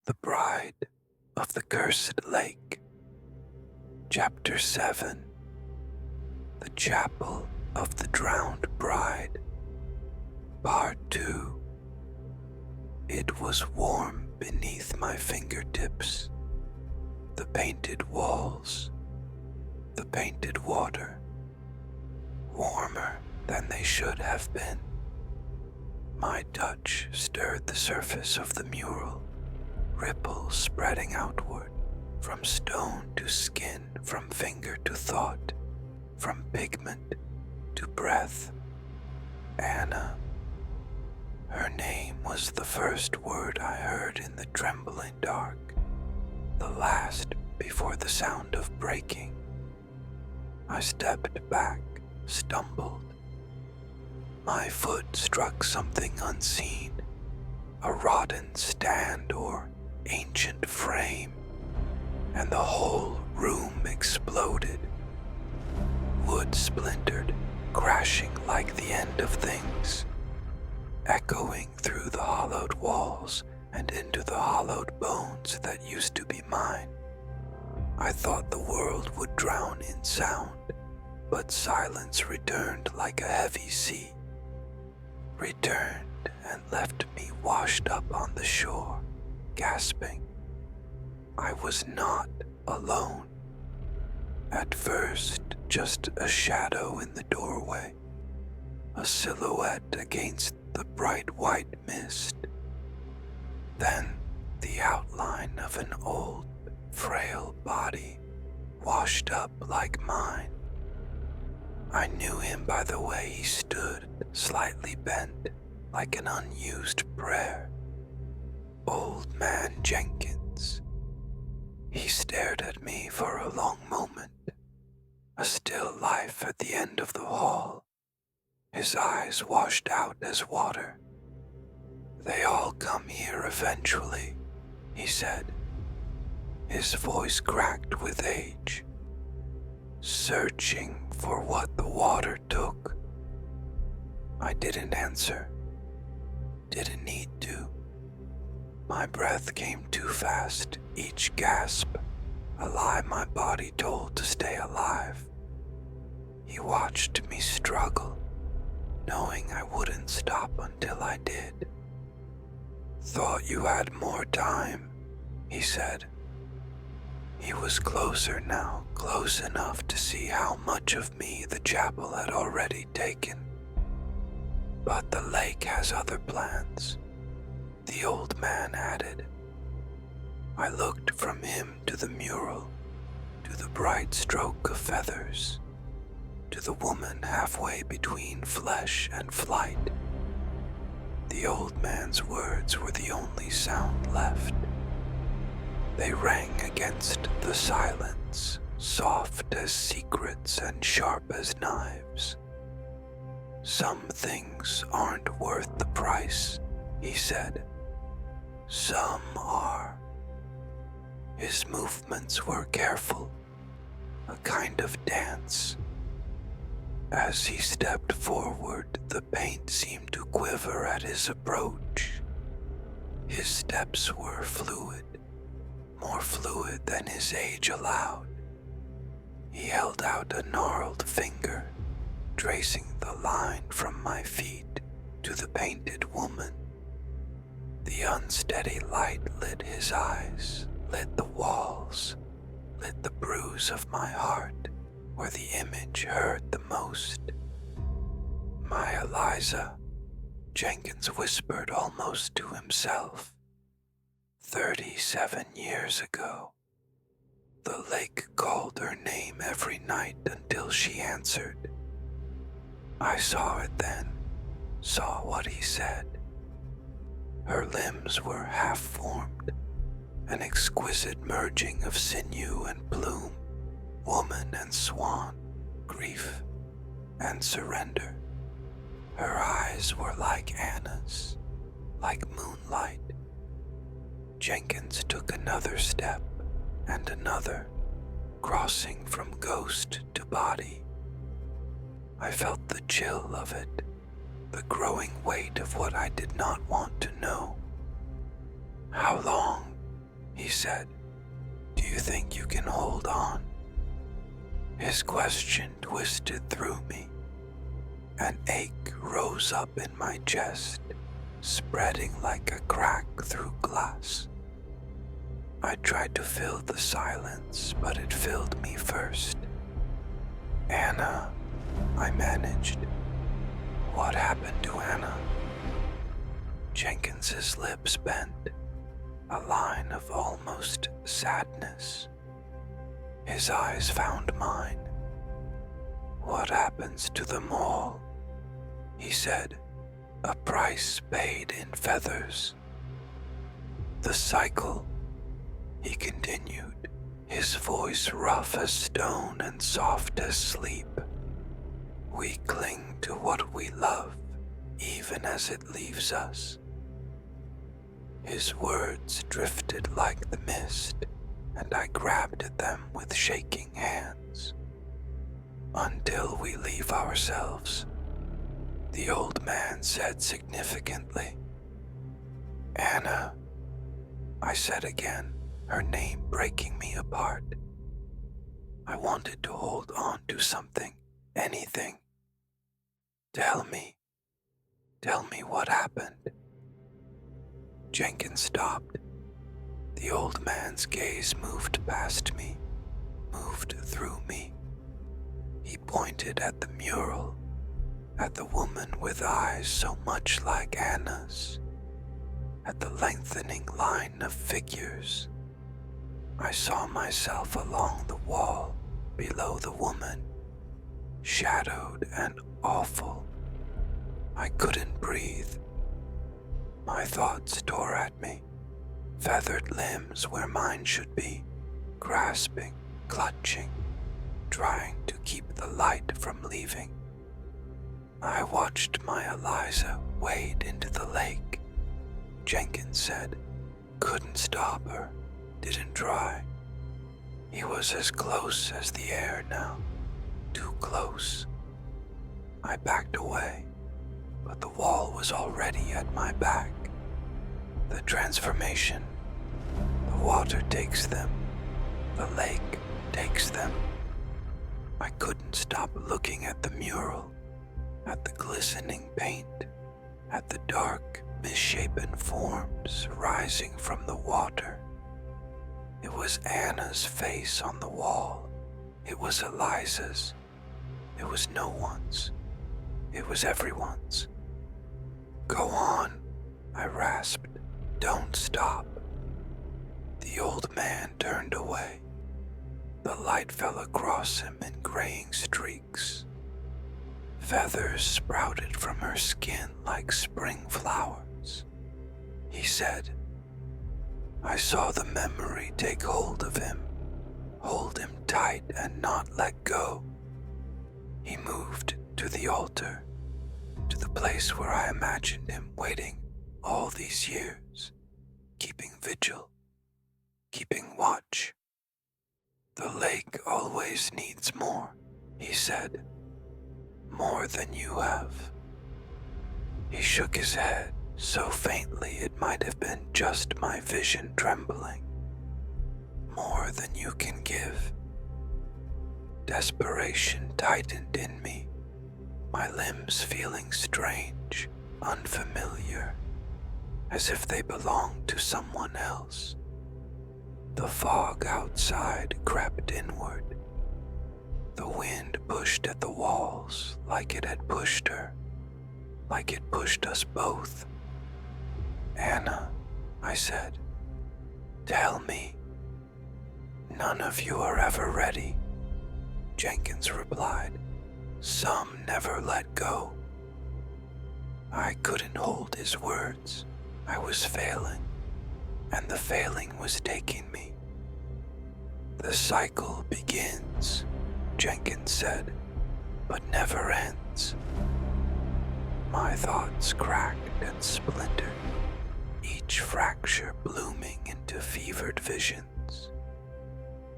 The Bride of the Cursed Lake. Chapter 7. The Chapel of the Drowned Bride. Part 2. It was warm beneath my fingertips. The painted walls, the painted water, warmer than they should have been. My touch stirred the surface of the mural, ripples spreading outward, from stone to skin, from finger to thought, from pigment to breath. Anna. Her name was the first word I heard in the trembling dark, the last before the sound of breaking. I stepped back, stumbled. My foot struck something unseen, a rotten stand or ancient frame, and the whole room exploded. Wood splintered, crashing like the end of things, echoing through the hollowed walls and into the hollowed bones that used to be mine. I thought the world would drown in sound, but silence returned like a heavy sea. Returned and left me washed up on the shore, gasping. I was not alone. At first, just a shadow in the doorway, a silhouette against the bright white mist. Then the outline of an old, frail body, washed up like mine. I knew him by the way he stood, slightly bent, like an unused prayer. Old Man Jenkins. He stared at me for a long moment, a still life at the end of the hall, his eyes washed out as water. "They all come here eventually," he said, his voice cracked with age. "Searching for what the water took." I didn't answer. Didn't need to. My breath came too fast, each gasp, a lie my body told to stay alive. He watched me struggle, knowing I wouldn't stop until I did. "Thought you had more time," he said. He was closer now, close enough to see how much of me the chapel had already taken. "But the lake has other plans," the old man added. I looked from him to the mural, to the bright stroke of feathers, to the woman halfway between flesh and flight. The old man's words were the only sound left. They rang against the silence, soft as secrets and sharp as knives. "Some things aren't worth the price," he said. "Some are." His movements were careful, a kind of dance. As he stepped forward, the paint seemed to quiver at his approach. His steps were fluid, more fluid than his age allowed. He held out a gnarled finger, tracing the line from my feet to the painted woman. The unsteady light lit his eyes, lit the walls, lit the bruise of my heart where the image hurt the most. "My Eliza," Jenkins whispered almost to himself. 37 years ago. The lake called her name every night until she answered. I saw it then, saw what he said. Her limbs were half-formed, an exquisite merging of sinew and plume, woman and swan, grief and surrender. Her eyes were like Anna's, like moonlight. Jenkins took another step and another, crossing from ghost to body. I felt the chill of it, the growing weight of what I did not want to know. "How long?" said. Do you think you can hold on? His question twisted through me. An ache rose up in my chest, spreading like a crack through glass. I tried to fill the silence, but it filled me first. Anna, I managed. What happened to Anna? Jenkins's lips bent, a line of almost sadness. His eyes found mine. What happens to them all? He said, a price paid in feathers. The cycle, he continued, his voice rough as stone and soft as sleep. We cling to what we love, even as it leaves us. His words drifted like the mist, and I grabbed at them with shaking hands. Until we leave ourselves, the old man said significantly. Anna, I said again, her name breaking me apart. I wanted to hold on to something, anything. Tell me what happened. Jenkins stopped. The old man's gaze moved past me, moved through me. He pointed at the mural, at the woman with eyes so much like Anna's, at the lengthening line of figures. I saw myself along the wall below the woman, shadowed and awful. I couldn't breathe. My thoughts tore at me, feathered limbs where mine should be, grasping, clutching, trying to keep the light from leaving. I watched my Eliza wade into the lake. Jenkins said, couldn't stop her, didn't try. He was as close as the air now, too close. I backed away, but the wall was already at my back. The transformation, the water takes them, the lake takes them. I couldn't stop looking at the mural, at the glistening paint, at the dark, misshapen forms rising from the water. It was Anna's face on the wall. It was Eliza's. It was no one's. It was everyone's. Go on, I rasped. Don't stop. The old man turned away. The light fell across him in graying streaks. Feathers sprouted from her skin like spring flowers. He said, I saw the memory take hold of him, hold him tight and not let go. He moved to the altar, to the place where I imagined him waiting all these years, keeping vigil, keeping watch. The lake always needs more, he said, more than you have. He shook his head so faintly it might have been just my vision trembling. More than you can give. Desperation tightened in me, my limbs feeling strange, unfamiliar, as if they belonged to someone else. The fog outside crept inward. The wind pushed at the walls like it had pushed her, like it pushed us both. Anna, I said, tell me. None of you are ever ready, Jenkins replied. Some never let go. I couldn't hold his words. I was failing, and the failing was taking me. The cycle begins, Jenkins said, but never ends. My thoughts cracked and splintered, each fracture blooming into fevered visions.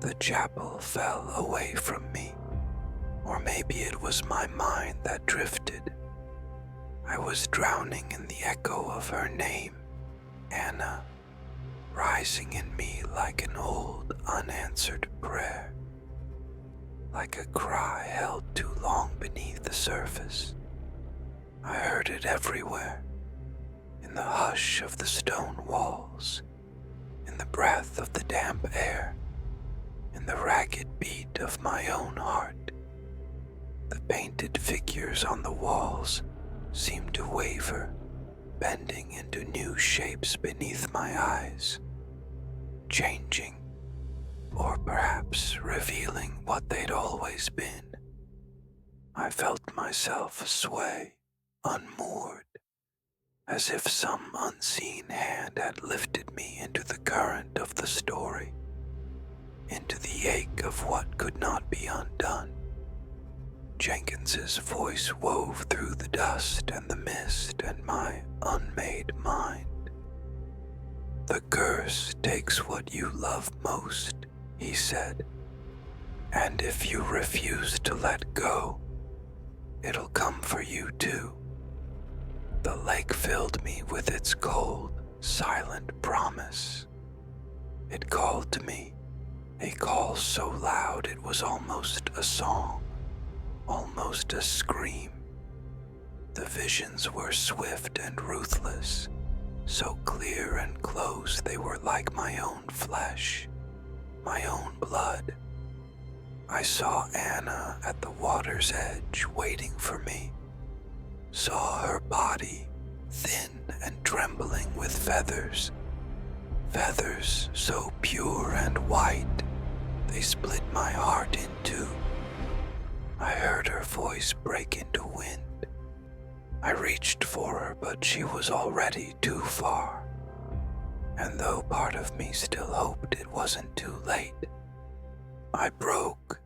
The chapel fell away from me, or maybe it was my mind that drifted. I was drowning in the echo of her name, Anna. rising in me like an old unanswered prayer, like a cry held too long beneath the surface. I heard it everywhere, in the hush of the stone walls, in the breath of the damp air, in the ragged beat of my own heart. The painted figures on the walls seemed to waver, bending into new shapes beneath my eyes, changing, or perhaps revealing what they'd always been. I felt myself sway, unmoored, as if some unseen hand had lifted me into the current of the story, into the ache of what could not be undone. Jenkins's voice wove through the dust and the mist and my unmade mind. "The curse takes what you love most," he said, "and if you refuse to let go, it'll come for you too." The lake filled me with its cold, silent promise. It called to me, a call so loud it was almost a song, almost a scream. The visions were swift and ruthless, so clear and close they were like my own flesh, my own blood. I saw Anna at the water's edge waiting for me, saw her body thin and trembling with feathers, feathers so pure and white they split my heart in two. I heard her voice break into wind. I reached for her, but she was already too far. And though part of me still hoped it wasn't too late, I broke